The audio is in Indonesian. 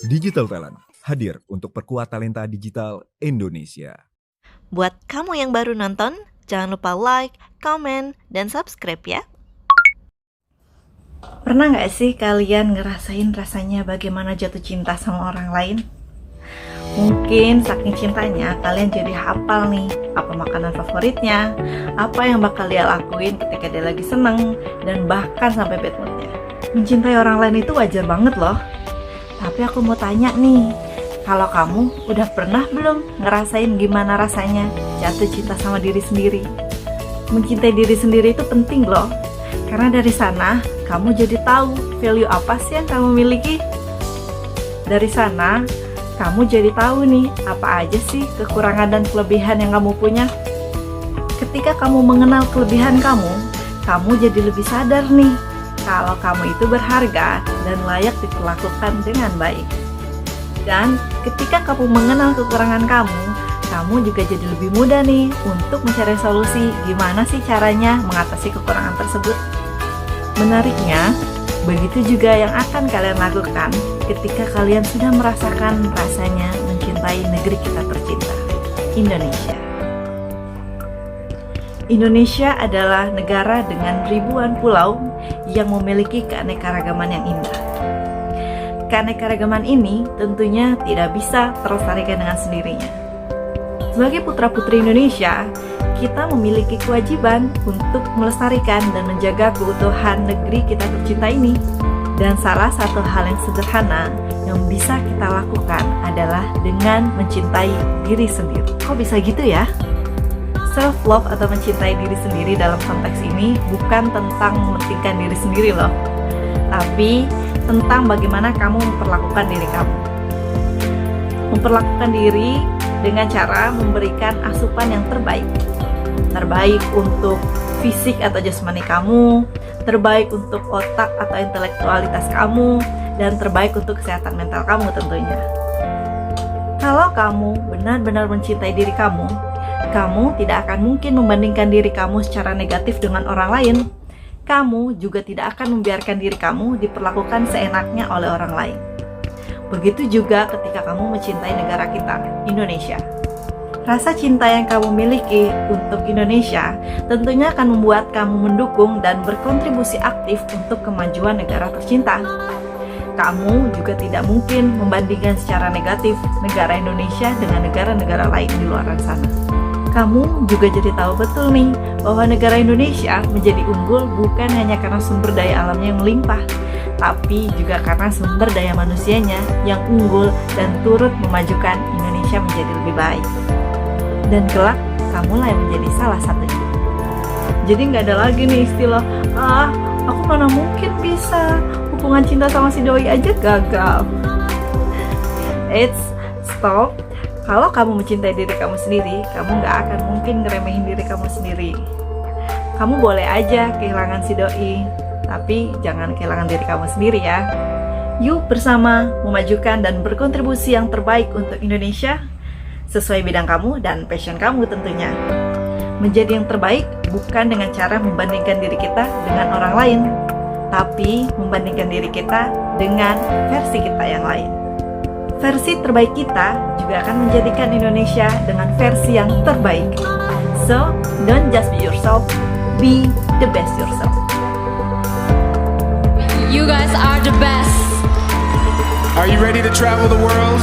Digital Talent hadir untuk perkuat talenta digital Indonesia. Buat kamu yang baru nonton, jangan lupa like, komen, dan subscribe ya. Pernah nggak sih kalian ngerasain rasanya bagaimana jatuh cinta sama orang lain? Mungkin saking cintanya kalian jadi hafal nih apa makanan favoritnya, apa yang bakal dia lakuin ketika dia lagi seneng, dan bahkan sampai bad moodnya. Mencintai orang lain itu wajar banget loh. Tapi aku mau tanya nih, kalau kamu udah pernah belum ngerasain gimana rasanya jatuh cinta sama diri sendiri? Mencintai diri sendiri itu penting loh, karena dari sana kamu jadi tahu value apa sih yang kamu miliki. Dari sana kamu jadi tahu nih apa aja sih kekurangan dan kelebihan yang kamu punya. Ketika kamu mengenal kelebihan kamu jadi lebih sadar nih kalau kamu itu berharga dan layak diperlakukan dengan baik. Dan ketika kamu mengenal kekurangan kamu juga jadi lebih mudah nih untuk mencari solusi gimana sih caranya mengatasi kekurangan tersebut. Menariknya, begitu juga yang akan kalian lakukan ketika kalian sudah merasakan rasanya mencintai negeri kita tercinta, Indonesia. Indonesia adalah negara dengan ribuan pulau yang memiliki keanekaragaman yang indah. Keanekaragaman ini tentunya tidak bisa terlestarikan dengan sendirinya. Sebagai putra-putri Indonesia, kita memiliki kewajiban untuk melestarikan dan menjaga keutuhan negeri kita tercinta ini. Dan salah satu hal yang sederhana yang bisa kita lakukan adalah dengan mencintai diri sendiri. Kok bisa gitu ya? Self-love atau mencintai diri sendiri dalam konteks ini bukan tentang mementingkan diri sendiri loh, tapi tentang bagaimana kamu memperlakukan diri kamu. Memperlakukan diri dengan cara memberikan asupan yang terbaik. Terbaik untuk fisik atau jasmani kamu, terbaik untuk otak atau intelektualitas kamu, dan terbaik untuk kesehatan mental kamu tentunya. Kalau kamu benar-benar mencintai diri kamu tidak akan mungkin membandingkan diri kamu secara negatif dengan orang lain. Kamu juga tidak akan membiarkan diri kamu diperlakukan seenaknya oleh orang lain. Begitu juga ketika kamu mencintai negara kita, Indonesia. Rasa cinta yang kamu miliki untuk Indonesia tentunya akan membuat kamu mendukung dan berkontribusi aktif untuk kemajuan negara tercinta. Kamu juga tidak mungkin membandingkan secara negatif negara Indonesia dengan negara-negara lain di luar sana. Kamu juga jadi tahu betul nih bahwa negara Indonesia menjadi unggul bukan hanya karena sumber daya alamnya yang melimpah, tapi juga karena sumber daya manusianya yang unggul dan turut memajukan Indonesia menjadi lebih baik. Dan kelak, kamulah yang menjadi salah satunya. Jadi nggak ada lagi nih istilah, aku mana mungkin bisa, hubungan cinta sama si doi aja gagal. Stop. Kalau kamu mencintai diri kamu sendiri, kamu nggak akan mungkin ngeremehin diri kamu sendiri. Kamu boleh aja kehilangan si doi, tapi jangan kehilangan diri kamu sendiri ya. Yuk bersama memajukan dan berkontribusi yang terbaik untuk Indonesia, sesuai bidang kamu dan passion kamu tentunya. Menjadi yang terbaik bukan dengan cara membandingkan diri kita dengan orang lain, tapi membandingkan diri kita dengan versi kita yang lain. Versi terbaik kita juga akan menjadikan Indonesia dengan versi yang terbaik. So, don't just be yourself, be the best yourself. You guys are the best. Are you ready to travel the world?